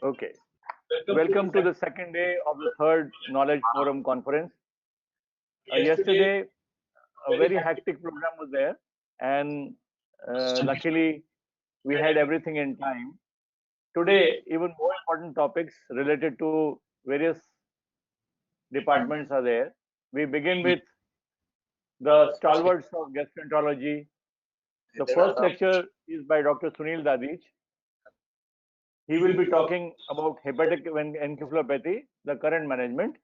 Okay. Welcome to the second day of the third Knowledge Forum conference. Yesterday, a very hectic program was there, and luckily, we had everything in time. Today, even more important topics related to various departments are there. We begin with the stalwarts of gastroenterology. The first lecture is by Dr. Sunil Dadich. He will be talking about hepatic encephalopathy, the current management.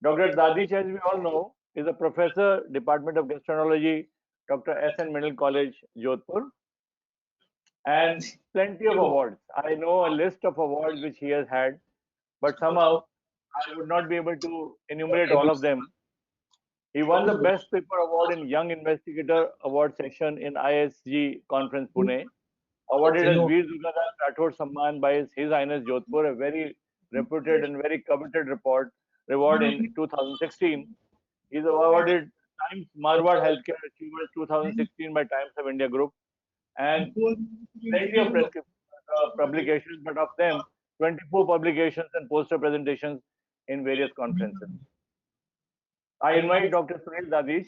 Dr. Dadich, as we all know, is a professor, Department of Gastroenterology, Dr. S.N. Medical College, Jodhpur, and plenty of awards. I know a list of awards which he has had, but somehow I would not be able to enumerate all of them. He won the Best Paper Award in Young Investigator Award session in ISG Conference Pune, awarded as Veer Durgadas Rathod Samman by His Highness Jodhpur, a very reputed and very coveted reward in 2016. He is awarded Times Marwar Healthcare Achievers 2016 by Times of India Group, and plenty of publications, but of them, 24 publications and poster presentations in various conferences. I invite Dr. Sunil Dadich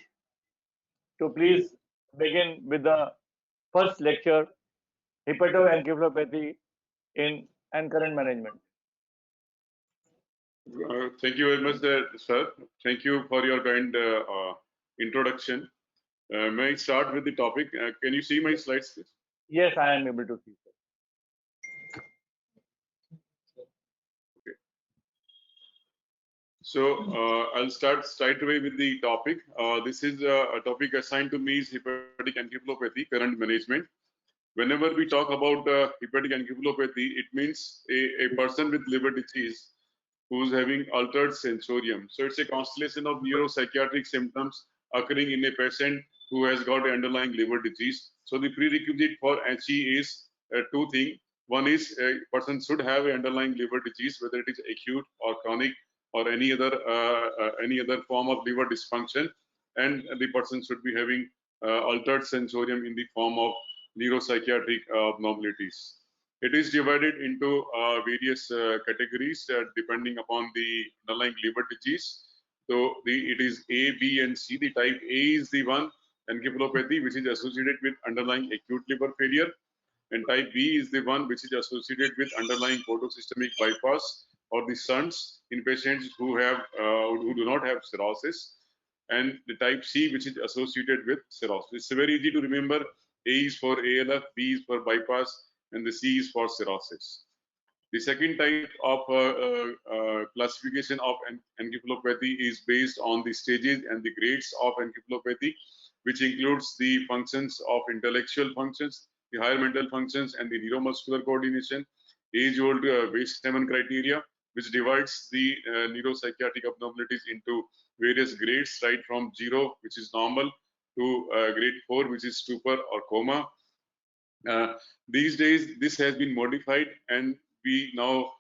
to please begin with the first lecture, hepatoencephalopathy in and current management. Thank you very much, sir. Thank you for your kind introduction. May I start with the topic? Can you see my slides, please? Yes, I am able to see. Okay. So I'll start straight away with the topic. This is a topic assigned to me is hepatic encephalopathy, current management. Whenever we talk about hepatic encephalopathy, it means a person with liver disease who's having altered sensorium. So it's a constellation of neuropsychiatric symptoms occurring in a patient who has got an underlying liver disease. So the prerequisite for HE is two things. One is a person should have an underlying liver disease, whether it is acute or chronic or any other form of liver dysfunction, and the person should be having altered sensorium in the form of neuropsychiatric abnormalities. It is divided into various categories depending upon the underlying liver disease. So it is A, B, and C. The type A is the one, encephalopathy, which is associated with underlying acute liver failure, and type B is the one which is associated with underlying portosystemic bypass or the shunts in patients who do not have cirrhosis, and the type C, which is associated with cirrhosis. It's very easy to remember. A is for ALF, B is for bypass, and the C is for cirrhosis. The second type of classification of encephalopathy is based on the stages and the grades of encephalopathy, which includes the functions of intellectual functions, the higher mental functions, and the neuromuscular coordination, age-old Weisstein criteria, which divides the neuropsychiatric abnormalities into various grades, right from 0, which is normal, to grade 4, which is stupor or coma. These days, this has been modified, and we now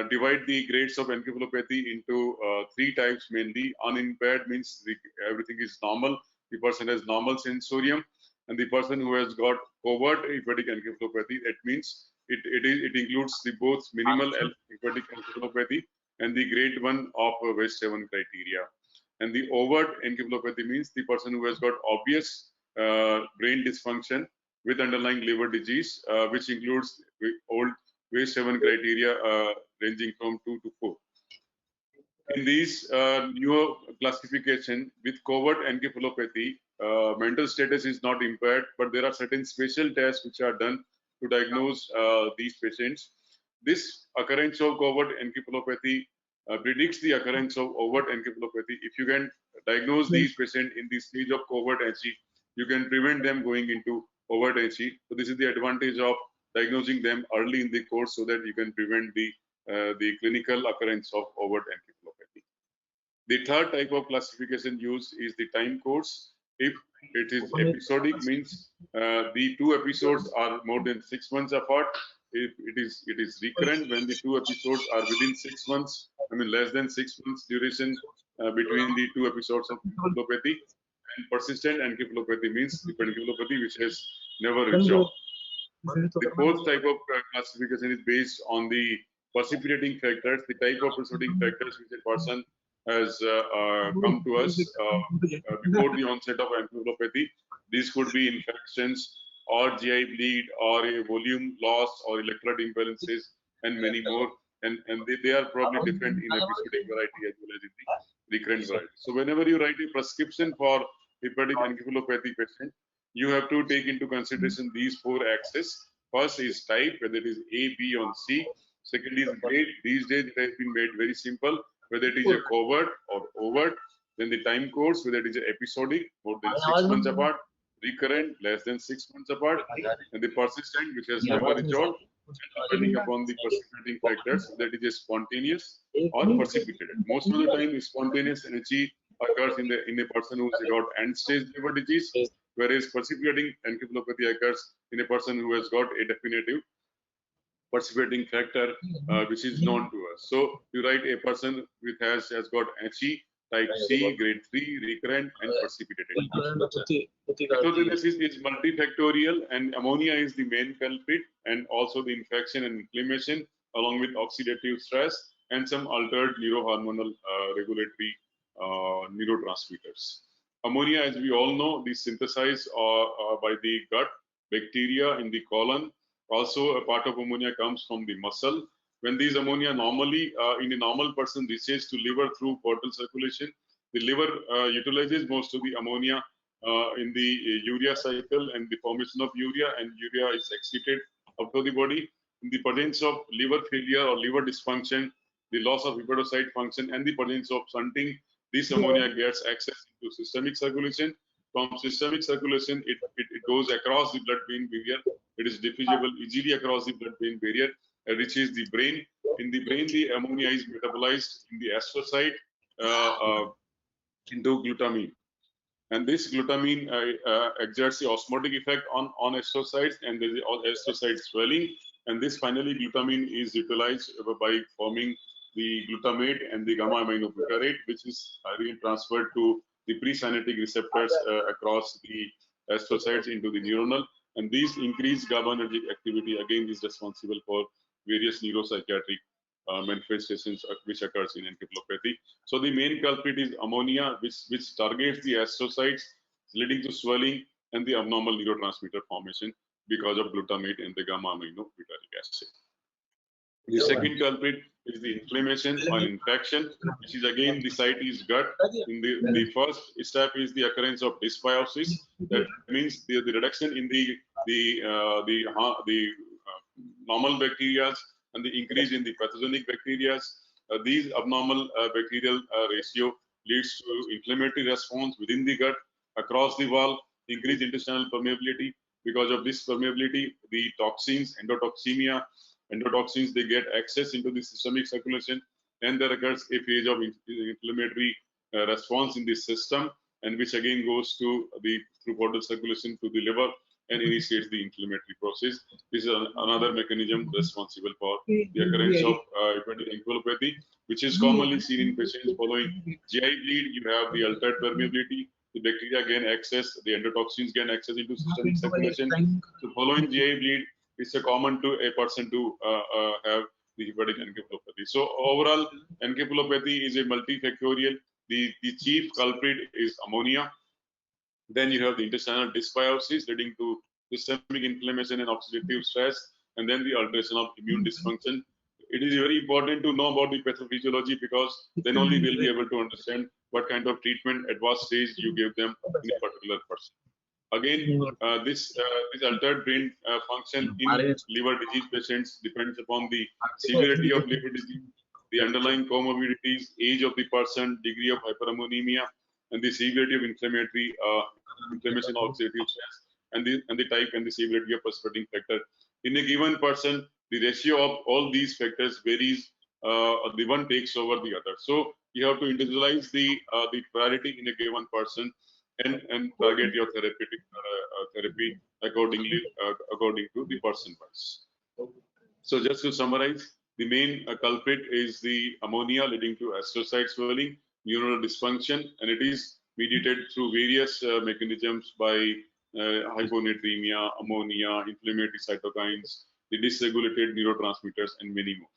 divide the grades of encephalopathy into 3 types mainly. Unimpaired means everything is normal. The person has normal sensorium, and the person who has got overt hepatic encephalopathy, it means it includes the both minimal hepatic encephalopathy and the grade 1 of Weisstein criteria. And the overt encephalopathy means the person who has got obvious brain dysfunction with underlying liver disease, which includes old Weisstein criteria ranging from 2 to 4. In these newer classification with covert encephalopathy, mental status is not impaired, but there are certain special tests which are done to diagnose these patients. This occurrence of covert encephalopathy predicts the occurrence of overt encephalopathy. If you can diagnose these patients in the stage of covert HE, you can prevent them going into overt HE. So this is the advantage of diagnosing them early in the course, so that you can prevent the clinical occurrence of overt encephalopathy. The third type of classification used is the time course. If it is episodic, means the 2 episodes are more than 6 months apart. If it is recurrent, when the 2 episodes are within 6 months, I mean less than 6 months duration between the 2 episodes of encephalopathy. And persistent encephalopathy means the encephalopathy which has never resolved. The fourth type of classification is based on the precipitating factors, the type of precipitating factors which a person has come to us before the onset of encephalopathy. These could be infections or GI bleed or a volume loss or electrolyte imbalances and many more. And they are probably different in episodic variety as well as in the recurrent variety. So whenever you write a prescription for hepatic encephalopathy patient, you have to take into consideration these four axes. First is type, whether it is A, B, or C. Second is grade. These days it has been made very simple, whether it is a covert or overt. Then the time course, whether it is episodic, more than 6 months apart, recurrent, less than 6 months apart, and the persistent, which has never resolved, depending upon the precipitating factors, whether it is spontaneous or precipitated. Most of the time, spontaneous NHE occurs in a person who has got end-stage liver disease, whereas precipitating encephalopathy occurs in a person who has got a definitive precipitating factor which is known to us. So you write a person with has got HE, type C, grade 3, recurrent, and precipitated. Heterogenesis is multifactorial, and ammonia is the main culprit, and also the infection and inflammation, along with oxidative stress and some altered neurohormonal regulatory neurotransmitters. Ammonia, as we all know, is synthesized by the gut bacteria in the colon. Also, a part of ammonia comes from the muscle. When these ammonia normally, in a normal person, reaches to liver through portal circulation, the liver utilizes most of the ammonia in the urea cycle and the formation of urea, and urea is excreted out of the body. In the presence of liver failure or liver dysfunction, the loss of hepatocyte function, and the presence of shunting, this ammonia gets access into systemic circulation. From systemic circulation, it goes across the blood-brain barrier. It is diffusible easily across the blood-brain barrier, reaches the brain. In the brain, the ammonia is metabolized in the astrocyte into glutamine. And this glutamine exerts the osmotic effect on astrocytes, and there is astrocyte swelling. And this finally glutamine is utilized by forming the glutamate and the gamma aminoglutarate, which is again transferred to the presynaptic receptors across the astrocytes into the neuronal. And these increased GABAergic activity again is responsible for various neuropsychiatric manifestations which occurs in encephalopathy. So the main culprit is ammonia, which targets the astrocytes, leading to swelling and the abnormal neurotransmitter formation because of glutamate and the gamma aminobutyric acid. The second culprit is the inflammation or infection, which is again the site is gut. In the first step is the occurrence of dysbiosis. That means the reduction in the normal bacteria and the increase in the pathogenic bacteria. These abnormal bacterial ratio leads to inflammatory response within the gut, across the wall, increased intestinal permeability. Because of this permeability, the toxins, endotoxins, they get access into the systemic circulation, and there occurs a phase of inflammatory response in the system, and which again goes to the through portal circulation to the liver and initiates the inflammatory process. This is another mechanism responsible for the occurrence of hepatic encephalopathy, which is commonly seen in patients following GI bleed. You have the altered permeability, the bacteria gain access, the endotoxins gain access into systemic circulation. So following GI bleed, it's a common to a person to have the hepatic encephalopathy. So overall, encephalopathy is a multifactorial. The chief culprit is ammonia. Then you have the intestinal dysbiosis leading to systemic inflammation and oxidative stress, and then the alteration of immune dysfunction. It is very important to know about the pathophysiology, because then only we'll be able to understand what kind of treatment at what stage you give them in a particular person. Again, this altered brain function in liver disease patients depends upon the severity of liver disease, the underlying comorbidities, age of the person, degree of hyperammonemia, and the severity of inflammation, oxidative stress, and the type and the severity of precipitating factor. In a given person, the ratio of all these factors varies. The one takes over the other. So you have to individualize the priority in a given person and target your therapy accordingly according to the person wise. So just to summarize, the main culprit is the ammonia leading to astrocyte swelling, neuronal dysfunction, and it is mediated through various mechanisms by hyponatremia, ammonia, inflammatory cytokines, the dysregulated neurotransmitters, and many more.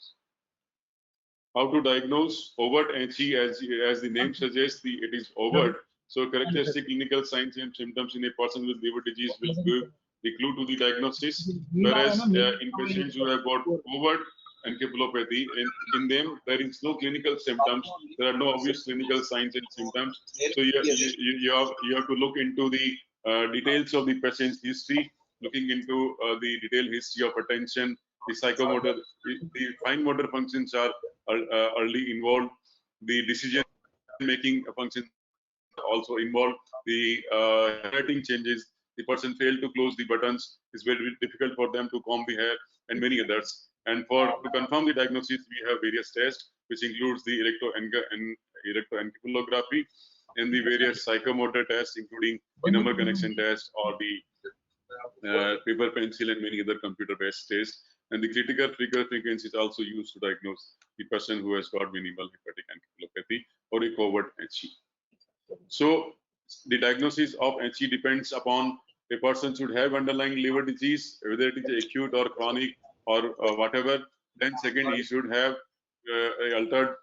How to diagnose overt HE? As the name suggests, it is overt. So characteristic clinical signs and symptoms in a person with liver disease will give the clue to the diagnosis. Whereas in patients who have got overt encephalopathy, in them there is no clinical symptoms. There are no obvious clinical signs and symptoms. So you have to look into the details of the patient's history, looking into the detailed history of attention, the psychomotor, the fine motor functions are early involved. The decision-making functions are also involved. The handwriting changes. The person failed to close the buttons. It's very difficult for them to comb the hair, and many others. And to confirm the diagnosis, we have various tests, which includes the electroencephalography and the various psychomotor tests, including the number connection test or the paper pencil and many other computer-based tests. And the critical trigger frequency is also used to diagnose the person who has got minimal hepatic encephalopathy or a covert HE. So the diagnosis of HE depends upon a person should have underlying liver disease, whether it is acute or chronic or whatever. Then second, he should have altered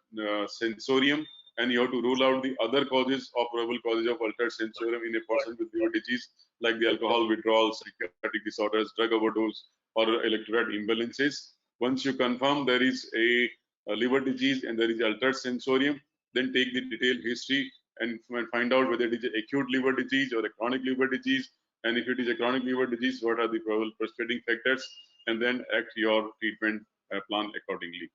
sensorium, and you have to rule out the other causes or probable causes of altered sensorium in a person with liver disease, like the alcohol withdrawal, psychiatric disorders, drug overdose, or electrolyte imbalances. Once you confirm there is a liver disease and there is altered sensorium, then take the detailed history and find out whether it is an acute liver disease or a chronic liver disease. And if it is a chronic liver disease, what are the probable precipitating factors? And then act your treatment plan accordingly.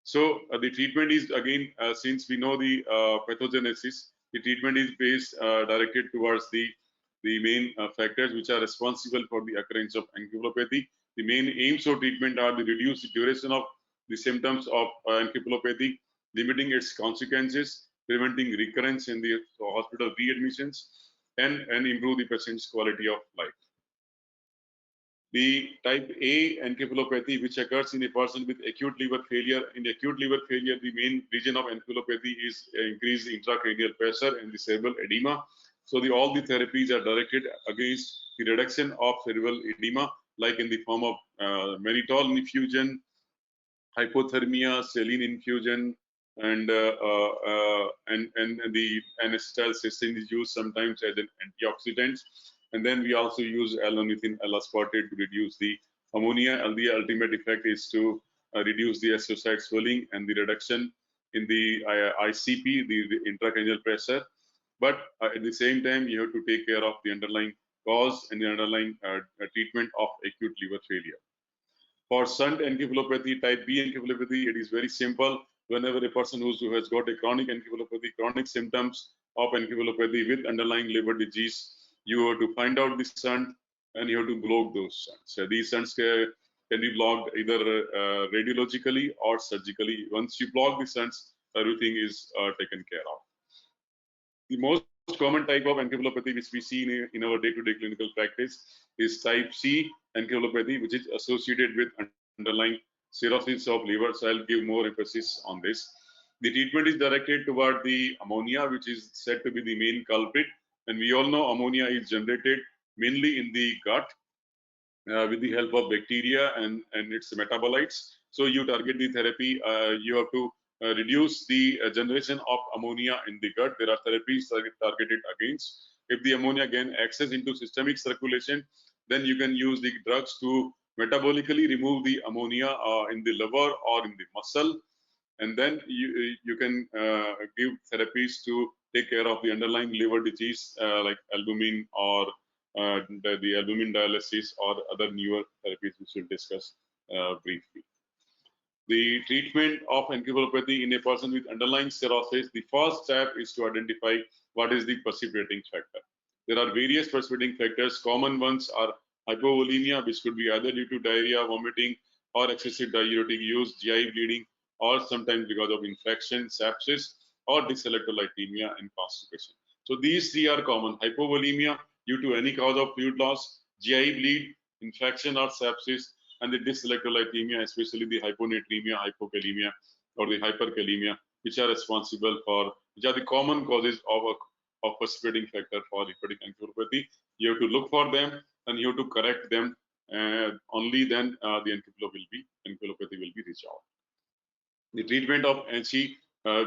So the treatment is, again, since we know the pathogenesis, the treatment is based directed towards the main factors which are responsible for the occurrence of encephalopathy. The main aims of treatment are to reduce the duration of the symptoms of encephalopathy, limiting its consequences, preventing recurrence in the hospital readmissions, and improve the patient's quality of life. The type A encephalopathy, which occurs in a person with acute liver failure. In acute liver failure, the main region of encephalopathy is increased intracranial pressure and the cerebral edema. So all the therapies are directed against the reduction of cerebral edema, like in the form of mannitol infusion, hypothermia, saline infusion, and the N-acetylcysteine is used sometimes as an antioxidant. And then we also use L-ornithine L-aspartate to reduce the ammonia, and the ultimate effect is to reduce the astrocyte swelling and the reduction in the ICP, the intracranial pressure. But at the same time, you have to take care of the underlying cause and the underlying treatment of acute liver failure. For shunt encephalopathy, type B encephalopathy, it is very simple. Whenever a person who has got a chronic encephalopathy, chronic symptoms of encephalopathy with underlying liver disease, you have to find out the shunt and you have to block those shunts. So these shunts can be blocked either radiologically or surgically. Once you block the shunts, everything is taken care of. The most common type of encephalopathy which we see in our day-to-day clinical practice is type C encephalopathy, which is associated with underlying cirrhosis of liver. So I'll give more emphasis on this. The treatment is directed toward the ammonia, which is said to be the main culprit. And we all know ammonia is generated mainly in the gut with the help of bacteria and its metabolites. So you target the therapy, you have to reduce the generation of ammonia in the gut. There are therapies targeted against. If the ammonia again access into systemic circulation, then you can use the drugs to metabolically remove the ammonia in the liver or in the muscle. And then you can give therapies to take care of the underlying liver disease like albumin or the albumin dialysis or other newer therapies which we'll discuss briefly. The treatment of encephalopathy in a person with underlying cirrhosis, the first step is to identify what is the precipitating factor. There are various precipitating factors. Common ones are hypovolemia, which could be either due to diarrhea, vomiting, or excessive diuretic use, GI bleeding, or sometimes because of infection, sepsis, or dyselectrolytemia and constipation. So these three are common: hypovolemia due to any cause of fluid loss, GI bleed, infection or sepsis, and the dyselectrolytemia, especially the hyponatremia, hypokalemia, or the hyperkalemia, which are responsible for, which are the common causes of precipitating factor for hepatic encephalopathy. You have to look for them and you have to correct them. Only then the encephalopathy will be resolved. The treatment of NC,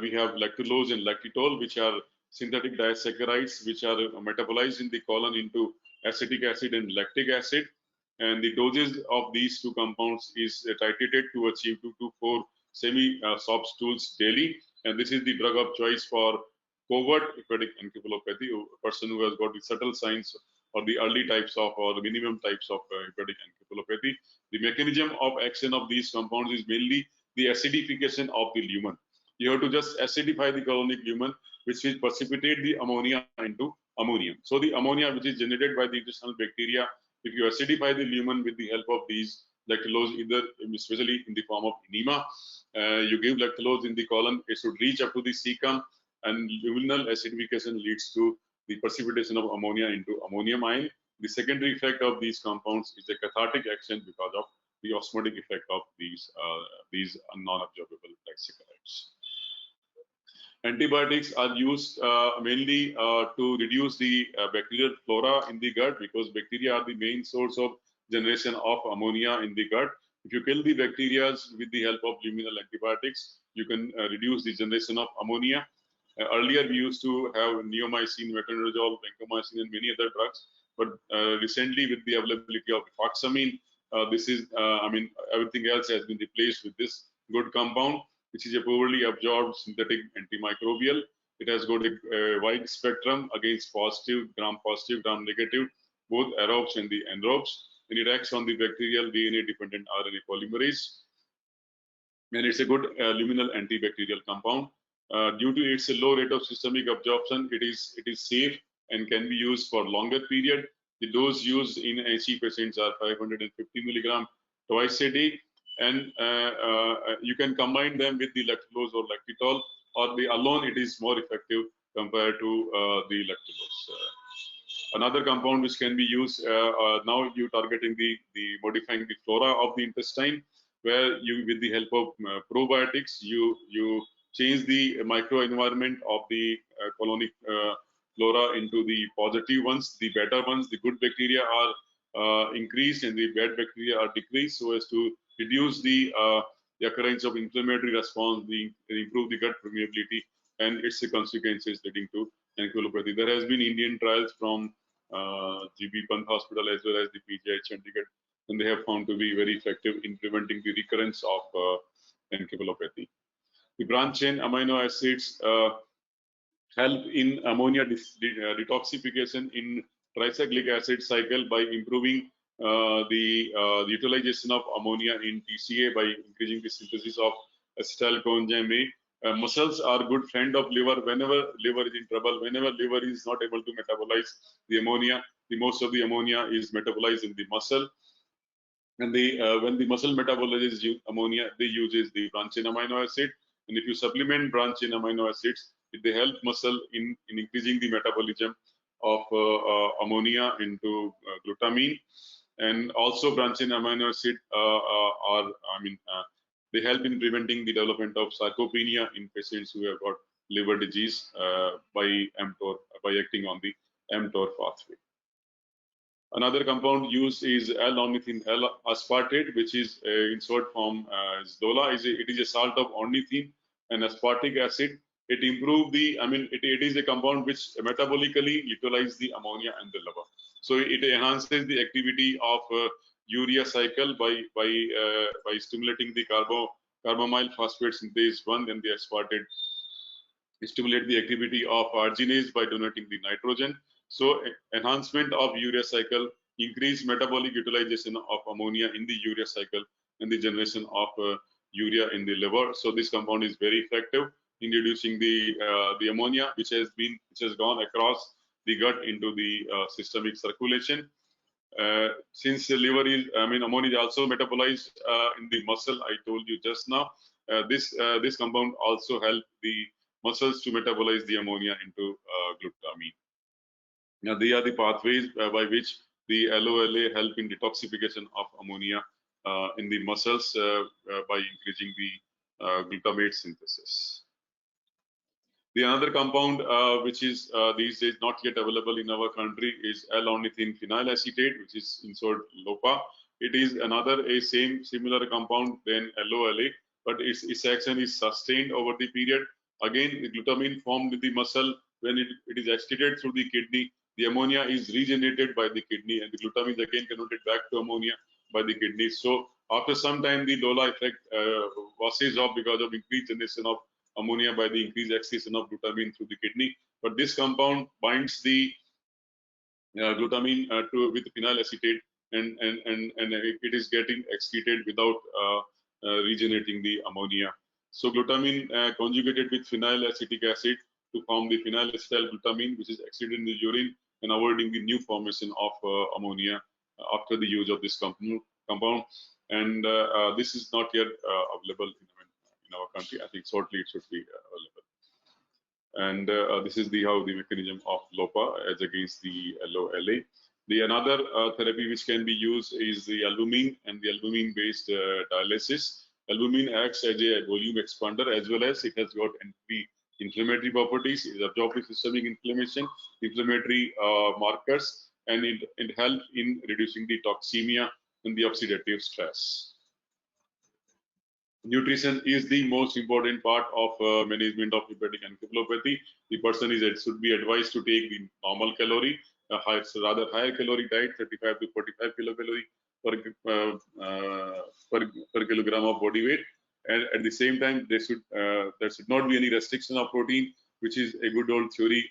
we have lactulose and lactitol, which are synthetic disaccharides, which are metabolized in the colon into acetic acid and lactic acid. And the doses of these two compounds is titrated to achieve 2 to 4 semi-soft stools daily. And this is the drug of choice for covert hepatic encephalopathy, a person who has got the subtle signs or the early types of or the minimum types of hepatic encephalopathy. The mechanism of action of these compounds is mainly the acidification of the lumen. You have to just acidify the colonic lumen, which will precipitate the ammonia into ammonium. So the ammonia which is generated by the intestinal bacteria, if you acidify the lumen with the help of these lactulose, either especially in the form of enema, you give lactulose in the colon, it should reach up to the cecum, and luminal acidification leads to the precipitation of ammonia into ammonium ion. The secondary effect of these compounds is a cathartic action because of the osmotic effect of these non-absorbable disaccharides. Antibiotics are used mainly to reduce the bacterial flora in the gut, because bacteria are the main source of generation of ammonia in the gut. If you kill the bacteria with the help of luminal antibiotics, you can reduce the generation of ammonia. Earlier, we used to have neomycin, metronidazole, vancomycin, and many other drugs. But recently, with the availability of rifaximin, everything else has been replaced with this good compound, which is a poorly absorbed synthetic antimicrobial. It has got a wide spectrum against positive, gram-positive, gram-negative, both aerobes and the anaerobes, and it acts on the bacterial DNA-dependent RNA polymerase. And it's a good luminal antibacterial compound. Due to its low rate of systemic absorption, it is safe and can be used for longer period. The dose used in AC patients are 550 milligram twice a day, and you can combine them with the lactulose or lactitol, or the alone it is more effective compared to the lactulose. Another compound which can be used, now you targeting the modifying the flora of the intestine, where you, with the help of probiotics, you change the microenvironment of the colonic flora into the positive ones, the better ones. The good bacteria are increased and the bad bacteria are decreased, so as to reduce the occurrence of inflammatory response, improve the gut permeability, and its consequences leading to encephalopathy. There has been Indian trials from GB Pant Hospital as well as the PGI Chandigarh, and they have found to be very effective in preventing the recurrence of encephalopathy. The branch chain amino acids help in ammonia detoxification in tricyclic acid cycle by improving the utilization of ammonia in TCA by increasing the synthesis of acetyl coenzyme A. Muscles are good friend of liver. Whenever liver is in trouble, whenever liver is not able to metabolize the ammonia, the most of the ammonia is metabolized in the muscle. And when the muscle metabolizes ammonia, they uses the branch chain amino acid. And if you supplement branch chain amino acids, they help muscle in increasing the metabolism of ammonia into glutamine. And also branch chain amino acid they help in preventing the development of sarcopenia in patients who have got liver disease by acting on the mTOR pathway. Another compound used is L-ornithine L-aspartate, which is in short form as DOLA. It is a salt of ornithine and aspartic acid. It improves the, it is a compound which metabolically utilizes the ammonia and the liver. So it enhances the activity of urea cycle by stimulating the carbamyl phosphate synthase 1, and the aspartate stimulate the activity of arginase by donating the nitrogen. So enhancement of urea cycle, increased metabolic utilization of ammonia in the urea cycle, and the generation of urea in the liver. So this compound is very effective in reducing the ammonia which has gone across the gut into the systemic circulation. Since the liver is, ammonia is also metabolized in the muscle. I told you just now. This compound also helps the muscles to metabolize the ammonia into glutamine. Now, they are the pathways by which the LOLA help in detoxification of ammonia in the muscles by increasing the glutamate synthesis. The another compound which is these days not yet available in our country is L-ornithine phenylacetate, which is in short LOPA. It is another similar compound than LOLA, but its action is sustained over the period. Again, the glutamine formed in the muscle, when it is excreted through the kidney, the ammonia is regenerated by the kidney, and the glutamine is again converted back to ammonia by the kidney. So after some time, the Lola effect washes off because of increased generation of ammonia by the increased excretion of glutamine through the kidney. But this compound binds the glutamine with phenyl acetate, and it is getting excreted without regenerating the ammonia. So glutamine conjugated with phenyl acetic acid to form the phenylacetyl glutamine, which is excreted in the urine and avoiding the new formation of ammonia after the use of this compound. And this is not yet available in our country. I think shortly it should be available. And this is how the mechanism of LOPA as against the LOLA. The another therapy which can be used is the albumin and the albumin-based dialysis. Albumin acts as a volume expander, as well as it has got anti-inflammatory properties. It absorbs systemic inflammation, inflammatory markers, and it helps in reducing the toxemia and the oxidative stress. Nutrition is the most important part of management of hepatic encephalopathy. The person should be advised to take the normal calorie, rather higher calorie diet, 35 to 45 kilocalorie per kilogram of body weight. And at the same time, there should not be any restriction of protein, which is a good old theory.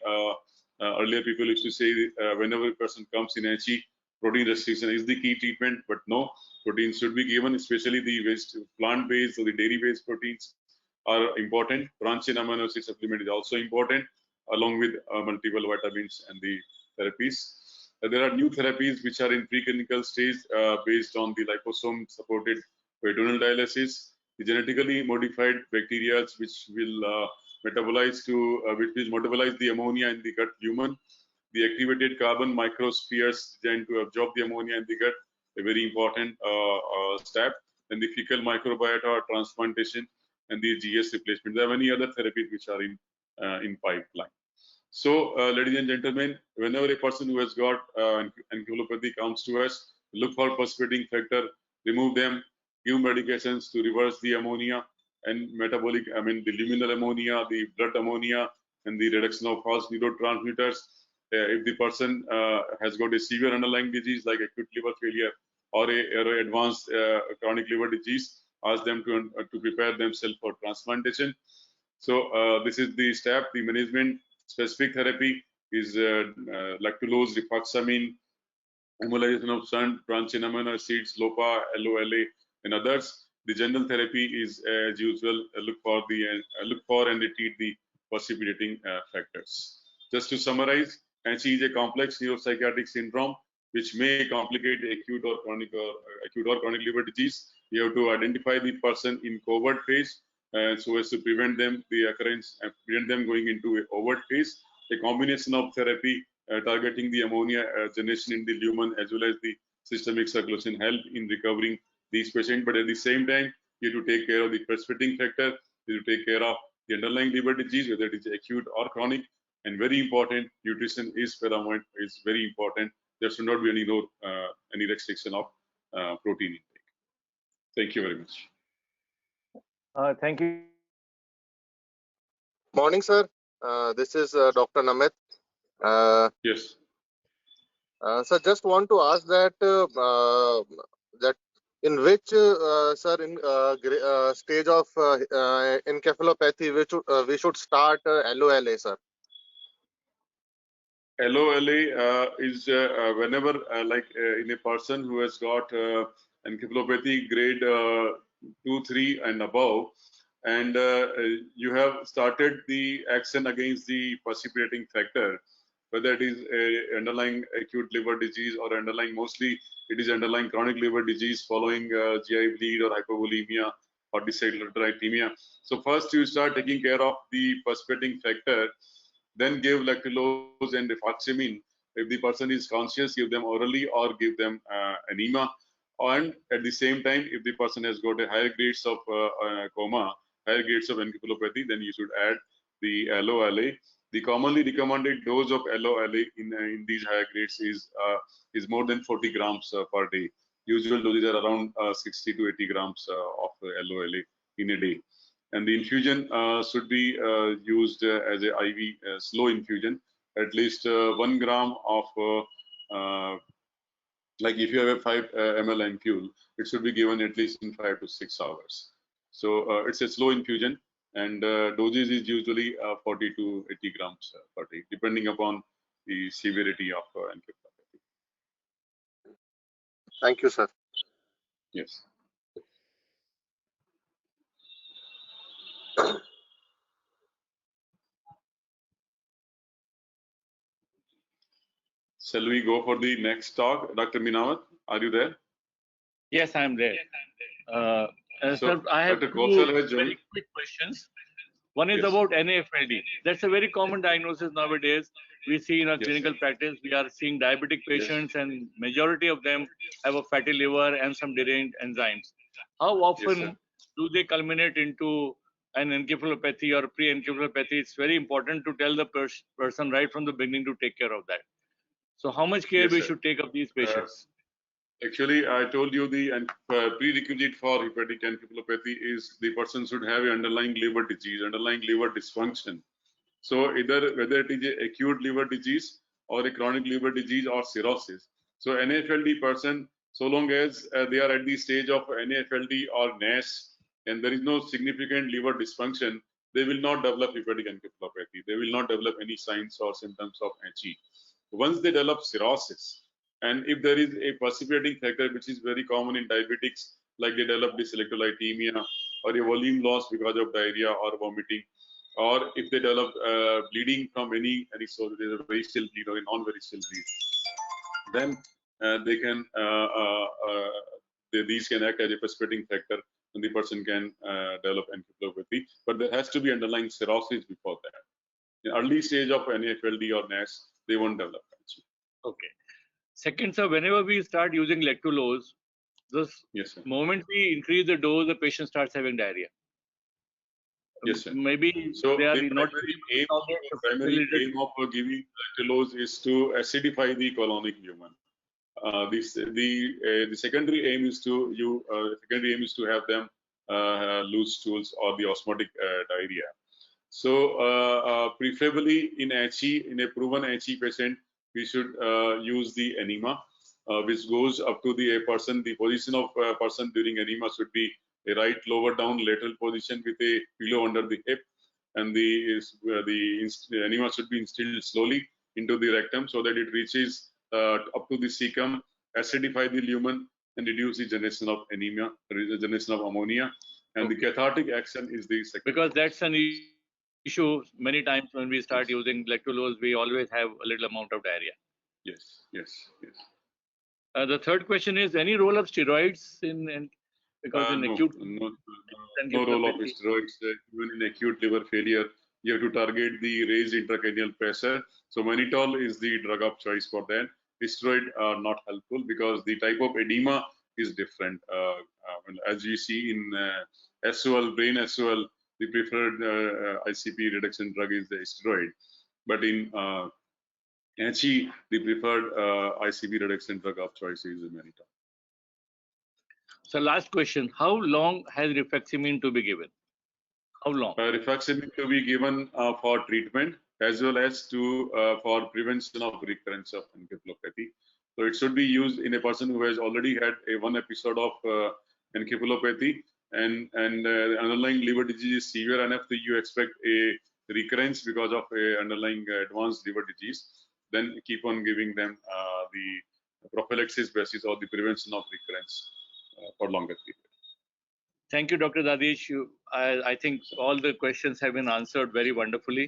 Earlier, people used to say whenever a person comes in HE, protein restriction is the key treatment, but no, protein should be given, especially the plant-based or the dairy-based proteins are important. Branched amino acid supplement is also important, along with multiple vitamins and the therapies. There are new therapies which are in preclinical stage based on the liposome-supported peritoneal dialysis. The genetically modified bacteria which will metabolize the ammonia in the gut lumen. The activated carbon microspheres designed to absorb the ammonia in the gut, a very important step. And the fecal microbiota transplantation and the GS replacement. There are many other therapies which are in pipeline. So, ladies and gentlemen, whenever a person who has got encephalopathy comes to us, look for precipitating factor, remove them, give medications to reverse the ammonia and metabolic, the luminal ammonia, the blood ammonia, and the reduction of false neurotransmitters. If the person has got a severe underlying disease like acute liver failure or a advanced chronic liver disease, ask them to prepare themselves for transplantation. So this is the step. The management specific therapy is lactulose, rifaximin, emulation of certain branched amino acids, LOPA, LOLA, and others. The general therapy is, as usual, look for and treat the precipitating factors. Just to summarize, HE is a complex neuropsychiatric syndrome which may complicate acute or chronic liver disease. You have to identify the person in covert phase so as to prevent them the occurrence and prevent them going into a overt phase. A combination of therapy targeting the ammonia generation in the lumen as well as the systemic circulation help in recovering these patients. But at the same time, you have to take care of the precipitating factor. You have to take care of the underlying liver disease, whether it is acute or chronic. And very important, nutrition is paramount. Is very important. There should not be any restriction of protein intake. Thank you very much. Thank you. Morning, sir. This is Dr. Namit. Yes. Sir, just want to ask that in which stage of encephalopathy we should start LOLA, sir? LOLA is whenever in a person who has got encephalopathy grade 2, 3 and above, and you have started the action against the precipitating factor, whether it is a underlying acute liver disease or underlying, mostly it is underlying chronic liver disease following GI bleed or hypovolemia or dyslipidemia. So first you start taking care of the precipitating factor, then give lactulose and rifaximin. If the person is conscious, give them orally or give them enema. And at the same time, if the person has got a higher grades of coma, higher grades of encephalopathy, then you should add the LOLA. The commonly recommended dose of LOLA in these higher grades is more than 40 grams per day. Usual doses are around 60 to 80 grams of LOLA in a day. And the infusion should be used as a IV slow infusion, at least 1 gram of like if you have a 5 ml ampule, it should be given at least in 5 to 6 hours. So it's a slow infusion, and dosage is usually 40 to 80 grams per day, depending upon the severity of encephalopathy. Thank you, sir. Yes. Shall we go for the next talk? Dr. Minawat, are you there? Yes, I'm there. So, Sir, I have Dr. two Kaushal has joined. very quick questions. One is Yes. about NAFLD. That's a very common diagnosis nowadays. We see in our Yes. clinical practice, we are seeing diabetic patients, and majority of them have a fatty liver and some deranged enzymes. How often sir. do they culminate into an encephalopathy or pre-encephalopathy? It's very important to tell the person right from the beginning to take care of that. So how much care Yes, we sir. should take of these patients? Actually, I told you the prerequisite for hepatic encephalopathy is the person should have an underlying liver disease, underlying liver dysfunction. So either whether it is an acute liver disease or a chronic liver disease or cirrhosis. So NAFLD person, so long as they are at the stage of NAFLD or NAS and there is no significant liver dysfunction, they will not develop hepatic encephalopathy. They will not develop any signs or symptoms of HE. Once they develop cirrhosis, and if there is a precipitating factor which is very common in diabetics, like they develop dyselectrolytemia or a volume loss because of diarrhea or vomiting, or if they develop bleeding from any source, there's a variceal bleed or a non-variceal bleed, then they can these can act as a precipitating factor, and the person can develop encephalopathy. But there has to be underlying cirrhosis before that. In early stage of NAFLD or NAS, they won't develop. Okay. Second, sir, whenever we start using lactulose, the Yes, sir. moment we increase the dose, the patient starts having diarrhea. Yes, sir. Maybe So they are the not primary aim of giving lactulose is to acidify the colonic lumen. The secondary aim is to have them lose stools or the osmotic diarrhea. So preferably in HE, in a proven HE patient, we should use the enema, which goes up to the person. The position of a person during enema should be a right lower down lateral position with a pillow under the hip, and the enema should be instilled slowly into the rectum so that it reaches up to the cecum, acidify the lumen, and reduce the generation of anemia, the generation of ammonia, and the cathartic action is the second. Because that's an issue. Many times when we start using lactulose, we always have a little amount of diarrhea. Yes, yes, yes. The third question is, any role of steroids in because in no, acute no role of steroids. Even in acute liver failure, you have to target the raised intracranial pressure. So mannitol is the drug of choice for that. Steroids are not helpful because the type of edema is different. As you see in SOL, brain SOL, the preferred ICP reduction drug is the steroid. But in HE, the preferred ICP reduction drug of choice is mannitol. So last question, how long has rifaximin to be given? How long? Rifaximin to be given for treatment as well as to for prevention of recurrence of encephalopathy. So it should be used in a person who has already had one episode of encephalopathy and underlying liver disease is severe enough that you expect a recurrence because of a underlying advanced liver disease. Then keep on giving them the prophylaxis basis or the prevention of recurrence for longer period. Thank you, Dr. Dadish. I think all the questions have been answered very wonderfully.